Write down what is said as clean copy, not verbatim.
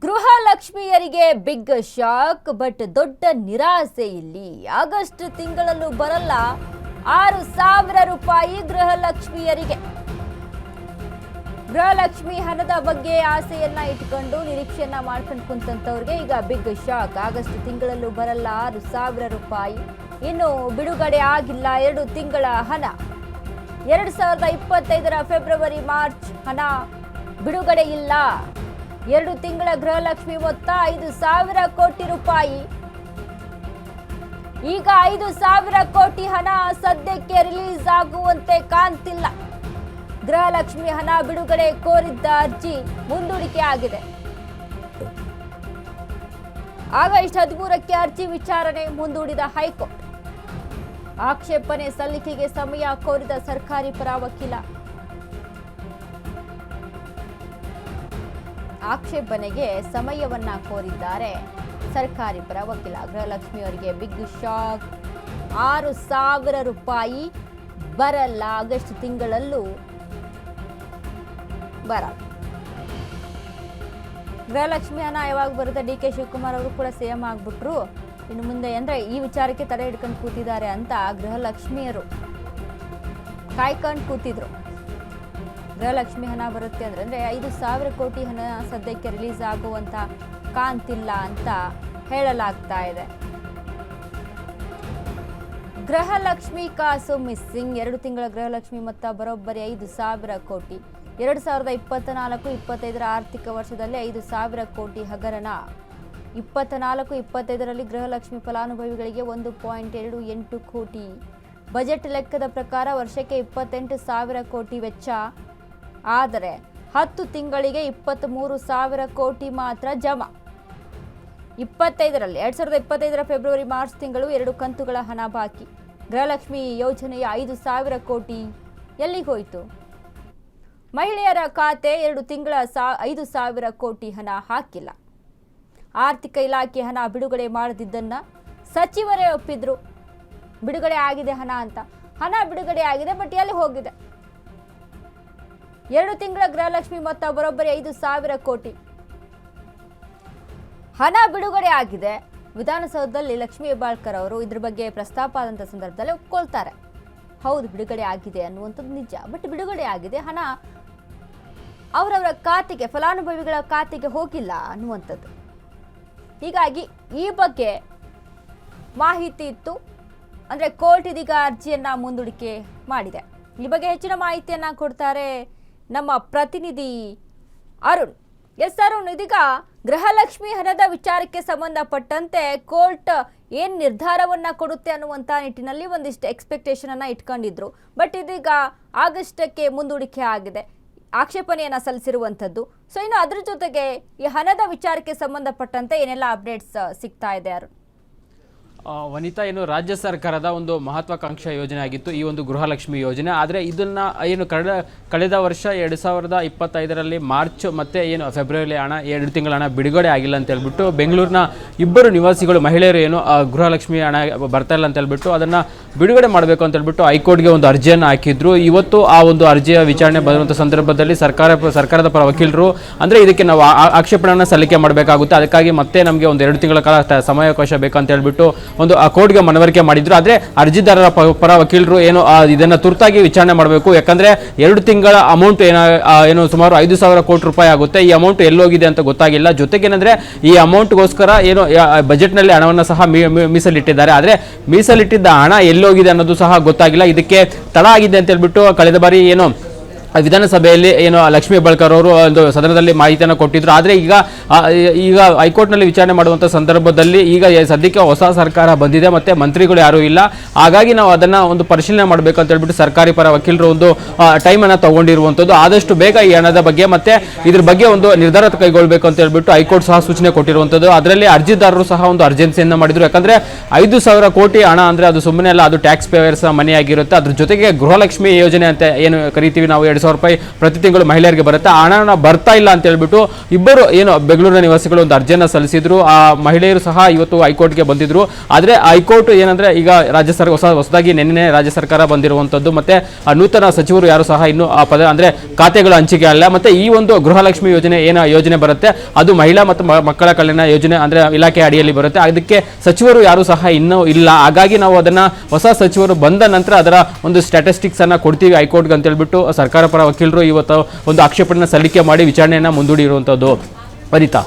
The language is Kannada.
ಗೃಹಲಕ್ಷ್ಮಿಯರಿಗೆ ಬಿಗ್ ಶಾಕ್ ಬಟ್ ದೊಡ್ಡ ನಿರಾಸೆ ಇಲ್ಲಿ. ಆಗಸ್ಟ್ ತಿಂಗಳಲ್ಲೂ ಬರಲ್ಲ 6,000 ರೂಪಾಯಿ ಗೃಹಲಕ್ಷ್ಮಿಯರಿಗೆ. ಗೃಹಲಕ್ಷ್ಮಿ ಹಣದ ಬಗ್ಗೆ ಆಸೆಯನ್ನ ಇಟ್ಕೊಂಡು ನಿರೀಕ್ಷೆಯನ್ನ ಮಾಡ್ಕೊಂಡು ಕುಂತಂತವ್ರಿಗೆ ಈಗ ಬಿಗ್ ಶಾಕ್. ಆಗಸ್ಟ್ ತಿಂಗಳಲ್ಲೂ ಬರಲ್ಲ 6,000 ರೂಪಾಯಿ. ಇನ್ನು ಬಿಡುಗಡೆ ಆಗಿಲ್ಲ 2 ತಿಂಗಳ ಹಣ. 2025ರ ಫೆಬ್ರವರಿ ಮಾರ್ಚ್ ಹಣ ಬಿಡುಗಡೆ ಇಲ್ಲ. 2 ತಿಂಗಳ ಗೃಹಲಕ್ಷ್ಮಿ ಮೊತ್ತ 5,000 ಕೋಟಿ ರೂಪಾಯಿ. ಈಗ 5,000 ಕೋಟಿ ಹಣ ಸದ್ಯಕ್ಕೆ ರಿಲೀಸ್ ಆಗುವಂತೆ ಕಾಣ್ತಿಲ್ಲ. ಗೃಹಲಕ್ಷ್ಮಿ ಹಣ ಬಿಡುಗಡೆ ಕೋರಿದ್ದ ಅರ್ಜಿ ಮುಂದೂಡಿಕೆ ಆಗಿದೆ. ಆಗಸ್ಟ್ 13ಕ್ಕೆ ಅರ್ಜಿ ವಿಚಾರಣೆ ಮುಂದೂಡಿದ ಹೈಕೋರ್ಟ್. ಆಕ್ಷೇಪಣೆ ಸಲ್ಲಿಕೆಗೆ ಸಮಯ ಕೋರಿದ ಸರ್ಕಾರಿ ಪರ ವಕೀಲ. ಆಕ್ಷೇಪಣೆಗೆ ಸಮಯವನ್ನ ಕೋರಿದ್ದಾರೆ ಸರ್ಕಾರಿ ಪರ ವಕೀಲ. ಗೃಹಲಕ್ಷ್ಮಿಯವರಿಗೆ ಬಿಗ್ ಶಾಕ್. 6,000 ರೂಪಾಯಿ ಬರಲ್ಲ. ಆಗಸ್ಟ್ ತಿಂಗಳಲ್ಲೂ ಬರಲ್ಲ. ಗೃಹಲಕ್ಷ್ಮಿ ಹಣ ಯಾವಾಗ ಬರುತ್ತೆ? ಡಿ.ಕೆ. ಶಿವಕುಮಾರ್ ಅವರು ಕೂಡ ಸಿಎಂ ಆಗ್ಬಿಟ್ರು. ಇನ್ನು ಮುಂದೆ ಅಂದ್ರೆ ಈ ವಿಚಾರಕ್ಕೆ ತಡೆ ಹಿಡ್ಕೊಂಡು ಕೂತಿದ್ದಾರೆ ಅಂತ ಗೃಹಲಕ್ಷ್ಮಿಯರು ಕಾಯ್ಕೊಂಡು ಕೂತಿದ್ರು. ಗೃಹಲಕ್ಷ್ಮಿ ಹಣ ಬರುತ್ತೆ ಅಂದ್ರೆ 5,000 ಕೋಟಿ ಹಣ ಸದ್ಯಕ್ಕೆ ರಿಲೀಸ್ ಆಗುವಂತ ಕಾಣ್ತಿಲ್ಲ ಅಂತ ಹೇಳಲಾಗ್ತಾ ಇದೆ. ಗೃಹಲಕ್ಷ್ಮಿ ಕಾಸು ಮಿಸ್ಸಿಂಗ್. 2 ತಿಂಗಳ ಗೃಹಲಕ್ಷ್ಮಿ ಮೊತ್ತ ಬರೋಬ್ಬರಿ 5,000 ಕೋಟಿ. 2024-25ರ ಆರ್ಥಿಕ ವರ್ಷದಲ್ಲಿ 5,000 ಕೋಟಿ ಹಗರಣ. 24-25ರಲ್ಲಿ ಗೃಹಲಕ್ಷ್ಮಿ ಫಲಾನುಭವಿಗಳಿಗೆ 1.28 ಕೋಟಿ. ಬಜೆಟ್ ಲೆಕ್ಕದ ಪ್ರಕಾರ ವರ್ಷಕ್ಕೆ 28,000 ಕೋಟಿ ವೆಚ್ಚ. ಆದರೆ 10 ತಿಂಗಳಿಗೆ 23,000 ಕೋಟಿ ಮಾತ್ರ ಜಮಾ. 2025ರ ಫೆಬ್ರವರಿ ಮಾರ್ಚ್ ತಿಂಗಳು 2 ಕಂತುಗಳ ಹಣ ಬಾಕಿ. ಗೃಹಲಕ್ಷ್ಮಿ ಯೋಜನೆಯ 5,000 ಕೋಟಿ ಎಲ್ಲಿಗೆ ಹೋಯಿತು? ಮಹಿಳೆಯರ ಖಾತೆ 2 ತಿಂಗಳ 5,000 ಕೋಟಿ ಹಣ ಹಾಕಿಲ್ಲ. ಆರ್ಥಿಕ ಇಲಾಖೆ ಹಣ ಬಿಡುಗಡೆ ಮಾಡದಿದ್ದನ್ನ ಸಚಿವರೇ ಒಪ್ಪಿದ್ರು. ಬಿಡುಗಡೆ ಆಗಿದೆ ಹಣ ಅಂತ. ಹಣ ಬಿಡುಗಡೆ ಆಗಿದೆ, ಬಟ್ ಎಲ್ಲಿ ಹೋಗಿದೆ? 2 ತಿಂಗಳ ಗೃಹಲಕ್ಷ್ಮಿ ಮೊತ್ತ ಬರೋಬ್ಬರಿ 5,000 ಕೋಟಿ ಹಣ ಬಿಡುಗಡೆ ಆಗಿದೆ. ವಿಧಾನಸೌಧದಲ್ಲಿ ಲಕ್ಷ್ಮೀ ಹೆಬ್ಬಾಳ್ಕರ್ ಅವರು ಇದ್ರ ಬಗ್ಗೆ ಪ್ರಸ್ತಾಪ ಆದಂಥ ಸಂದರ್ಭದಲ್ಲಿ ಒಪ್ಕೊಳ್ತಾರೆ. ಹೌದು, ಬಿಡುಗಡೆ ಆಗಿದೆ ಅನ್ನುವಂಥದ್ದು ನಿಜ. ಬಟ್ ಬಿಡುಗಡೆ ಆಗಿದೆ, ಹಣ ಅವರವರ ಖಾತೆಗೆ, ಫಲಾನುಭವಿಗಳ ಖಾತೆಗೆ ಹೋಗಿಲ್ಲ ಅನ್ನುವಂಥದ್ದು. ಹೀಗಾಗಿ ಈ ಬಗ್ಗೆ ಮಾಹಿತಿ ಇತ್ತು. ಅಂದರೆ ಕೋರ್ಟ್ ಇದೀಗ ಅರ್ಜಿಯನ್ನ ಮುಂದೂಡಿಕೆ ಮಾಡಿದೆ. ಈ ಬಗ್ಗೆ ಹೆಚ್ಚಿನ ಮಾಹಿತಿಯನ್ನ ಕೊಡ್ತಾರೆ ನಮ್ಮ ಪ್ರತಿನಿಧಿ ಅರುಣ್. ಎಸ್ ಅರುಣ್, ಇದೀಗ ಗೃಹಲಕ್ಷ್ಮಿ ಹಣದ ವಿಚಾರಕ್ಕೆ ಸಂಬಂಧಪಟ್ಟಂತೆ ಕೋರ್ಟ್ ಏನ್ ನಿರ್ಧಾರವನ್ನ ಕೊಡುತ್ತೆ ಅನ್ನುವಂಥ ನಿಟ್ಟಿನಲ್ಲಿ ಒಂದಿಷ್ಟು ಎಕ್ಸ್ಪೆಕ್ಟೇಷನ್ ಅನ್ನ ಇಟ್ಕೊಂಡಿದ್ರು. ಬಟ್ ಇದೀಗ ಆಗಸ್ಟಕ್ಕೆ ಮುಂದೂಡಿಕೆ ಆಗಿದೆ. ಆಕ್ಷೇಪಣೆಯನ್ನ ಸಲ್ಲಿಸಿರುವಂಥದ್ದು. ಸೊ ಇನ್ನು ಅದ್ರ ಜೊತೆಗೆ ಈ ಹಣದ ವಿಚಾರಕ್ಕೆ ಸಂಬಂಧಪಟ್ಟಂತೆ ಏನೆಲ್ಲ ಅಪ್ಡೇಟ್ಸ್ ಸಿಗ್ತಾ ಇದೆ ಅರುಣ್? ವನಿತಾ, ಏನು ರಾಜ್ಯ ಸರ್ಕಾರದ ಒಂದು ಮಹತ್ವಾಕಾಂಕ್ಷೆ ಯೋಜನೆ ಆಗಿತ್ತು ಈ ಒಂದು ಗೃಹಲಕ್ಷ್ಮಿ ಯೋಜನೆ. ಆದರೆ ಇದನ್ನ ಏನು ಕಳೆದ ವರ್ಷ 2025ರಲ್ಲಿ ಮಾರ್ಚ್ ಮತ್ತೆ ಏನು ಫೆಬ್ರವರಿ ಹಣ 2 ತಿಂಗಳ ಹಣ ಬಿಡುಗಡೆ ಆಗಿಲ್ಲ ಅಂತ ಹೇಳ್ಬಿಟ್ಟು ಬೆಂಗಳೂರಿನ 2 ನಿವಾಸಿಗಳು ಮಹಿಳೆಯರು ಏನು ಗೃಹಲಕ್ಷ್ಮಿ ಹಣ ಬರ್ತಾ ಇಲ್ಲ ಅಂತ ಹೇಳ್ಬಿಟ್ಟು ಅದನ್ನ ಬಿಡುಗಡೆ ಮಾಡಬೇಕು ಅಂತ ಹೇಳ್ಬಿಟ್ಟು ಹೈಕೋರ್ಟ್ಗೆ ಒಂದು ಅರ್ಜಿಯನ್ನು ಹಾಕಿದ್ರು. ಇವತ್ತು ಆ ಒಂದು ಅರ್ಜಿಯ ವಿಚಾರಣೆ ಬರುವಂಥ ಸಂದರ್ಭದಲ್ಲಿ ಸರ್ಕಾರದ ಪರ ವಕೀಲರು ಅಂದರೆ ಇದಕ್ಕೆ ನಾವು ಆಕ್ಷೇಪಣೆಯನ್ನು ಸಲ್ಲಿಕೆ ಮಾಡಬೇಕಾಗುತ್ತೆ, ಅದಕ್ಕಾಗಿ ಮತ್ತೆ ನಮಗೆ ಒಂದು 2 ತಿಂಗಳ ಕಾಲ ಸಮಯಾವಕಾಶ ಬೇಕಂತ ಹೇಳ್ಬಿಟ್ಟು ಒಂದು ಆ ಕೋರ್ಟ್ಗೆ ಮನವರಿಕೆ ಮಾಡಿದ್ರು. ಆದರೆ ಅರ್ಜಿದಾರರ ಪರ ವಕೀಲರು ಏನು ಇದನ್ನ ತುರ್ತಾಗಿ ವಿಚಾರಣೆ ಮಾಡಬೇಕು, ಯಾಕಂದ್ರೆ 2 ತಿಂಗಳ ಅಮೌಂಟ್ ಏನು ಸುಮಾರು 5,000 ಕೋಟಿ ರೂಪಾಯಿ ಆಗುತ್ತೆ. ಈ ಅಮೌಂಟ್ ಎಲ್ಲೋಗಿದೆ ಅಂತ ಗೊತ್ತಾಗಿಲ್ಲ. ಜೊತೆಗೇನಂದ್ರೆ ಈ ಅಮೌಂಟ್ಗೋಸ್ಕರ ಏನು ಬಜೆಟ್ನಲ್ಲಿ ಹಣವನ್ನು ಸಹ ಮೀಸಲಿಟ್ಟಿದ್ದಾರೆ. ಆದರೆ ಮೀಸಲಿಟ್ಟಿದ್ದ ಹಣ ಎಲ್ಲೋಗಿದೆ ಅನ್ನೋದು ಸಹ ಗೊತ್ತಾಗಿಲ್ಲ. ಇದಕ್ಕೆ ತಡ ಆಗಿದೆ ಅಂತ ಹೇಳ್ಬಿಟ್ಟು ಕಳೆದ ಬಾರಿ ಏನು ವಿಧಾನಸಭೆಯಲ್ಲಿ ಏನು ಲಕ್ಷ್ಮೀ ಹೆಬ್ಬಾಳ್ಕರ್ ಅವರು ಒಂದು ಸದನದಲ್ಲಿ ಮಾಹಿತಿಯನ್ನು ಕೊಟ್ಟಿದ್ರು. ಆದರೆ ಈಗ ಹೈಕೋರ್ಟ್ನಲ್ಲಿ ವಿಚಾರಣೆ ಮಾಡುವಂಥ ಸಂದರ್ಭದಲ್ಲಿ ಈಗ ಸದ್ಯಕ್ಕೆ ಹೊಸ ಸರ್ಕಾರ ಬಂದಿದೆ ಮತ್ತು ಮಂತ್ರಿಗಳು ಯಾರೂ ಇಲ್ಲ. ಹಾಗಾಗಿ ನಾವು ಅದನ್ನು ಒಂದು ಪರಿಶೀಲನೆ ಮಾಡಬೇಕು ಅಂತ ಹೇಳ್ಬಿಟ್ಟು ಸರ್ಕಾರಿ ಪರ ವಕೀಲರು ಒಂದು ಟೈಮನ್ನು ತಗೊಂಡಿರುವಂಥದ್ದು. ಆದಷ್ಟು ಬೇಗ ಈ ಹಣದ ಬಗ್ಗೆ ಮತ್ತೆ ಇದ್ರ ಬಗ್ಗೆ ಒಂದು ನಿರ್ಧಾರ ಕೈಗೊಳ್ಳಬೇಕು ಅಂತ ಹೇಳ್ಬಿಟ್ಟು ಹೈಕೋರ್ಟ್ ಸಹ ಸೂಚನೆ ಕೊಟ್ಟಿರುವಂಥದ್ದು. ಅದರಲ್ಲಿ ಅರ್ಜಿದಾರರು ಸಹ ಒಂದು ಅರ್ಜೆನ್ಸಿಯನ್ನು ಮಾಡಿದ್ರು. ಯಾಕಂದರೆ 5,000 ಕೋಟಿ ಹಣ ಅಂದರೆ ಅದು ಸುಮ್ಮನೆ ಅಲ್ಲ, ಅದು ಟ್ಯಾಕ್ಸ್ ಪೇಯರ್ಸ್ ಮನಿ ಆಗಿರುತ್ತೆ. ಅದ್ರ ಜೊತೆಗೆ ಗೃಹಲಕ್ಷ್ಮಿ ಯೋಜನೆ ಅಂತ ಏನು ಕರಿತೀವಿ ನಾವು 2,000 ರೂಪಾಯಿ ಪ್ರತಿ ತಿಂಗಳು ಮಹಿಳೆಯರಿಗೆ ಬರುತ್ತೆ. ಆ ಹಣ ಬರ್ತಾ ಇಲ್ಲ ಅಂತ ಹೇಳ್ಬಿಟ್ಟು ಇಬ್ಬರು ಏನು ಬೆಂಗಳೂರಿನ ನಿವಾಸಿಗಳು ಒಂದು ಅರ್ಜಿಯನ್ನು ಸಲ್ಲಿಸಿದ್ರು. ಆ ಮಹಿಳೆಯರು ಸಹ ಇವತ್ತು ಹೈಕೋರ್ಟ್ಗೆ ಬಂದಿದ್ರು. ಆದರೆ ಹೈಕೋರ್ಟ್ ಏನಂದ್ರೆ ಈಗ ರಾಜ್ಯ ಸರ್ಕಾರ ಹೊಸದಾಗಿ ನಿನ್ನೆ ರಾಜ್ಯ ಸರ್ಕಾರ ಬಂದಿರುವಂತದ್ದು ಮತ್ತೆ ನೂತನ ಸಚಿವರು ಯಾರು ಸಹ ಇನ್ನು ಆ ಪದ ಅಂದ್ರೆ ಖಾತೆಗಳು ಹಂಚಿಕೆ ಅಲ್ಲ. ಮತ್ತೆ ಈ ಒಂದು ಗೃಹಲಕ್ಷ್ಮಿ ಯೋಜನೆ ಯೋಜನೆ ಬರುತ್ತೆ ಅದು ಮಹಿಳಾ ಮತ್ತು ಮಕ್ಕಳ ಕಲ್ಯಾಣ ಯೋಜನೆ ಅಂದ್ರೆ ಇಲಾಖೆ ಅಡಿಯಲ್ಲಿ ಬರುತ್ತೆ. ಅದಕ್ಕೆ ಸಚಿವರು ಯಾರು ಸಹ ಇನ್ನೂ ಇಲ್ಲ. ಹಾಗಾಗಿ ನಾವು ಅದನ್ನ ಹೊಸ ಸಚಿವರು ಬಂದ ನಂತರ ಅದರ ಒಂದು ಸ್ಟ್ಯಾಟಿಸ್ಟಿಕ್ಸ್ ಅನ್ನ ಕೊಡ್ತೀವಿ ಹೈಕೋರ್ಟ್ಗೆ ಅಂತ ಹೇಳ್ಬಿಟ್ಟು ಸರ್ಕಾರ ಪರ ವಕೀಲರು ಇವತ್ತು ಒಂದು ಆಕ್ಷೇಪಣೆಯನ್ನು ಸಲ್ಲಿಕೆ ಮಾಡಿ ವಿಚಾರಣೆಯನ್ನ ಮುಂದೂಡಿರುವಂತದ್ದು. ವನಿತಾ.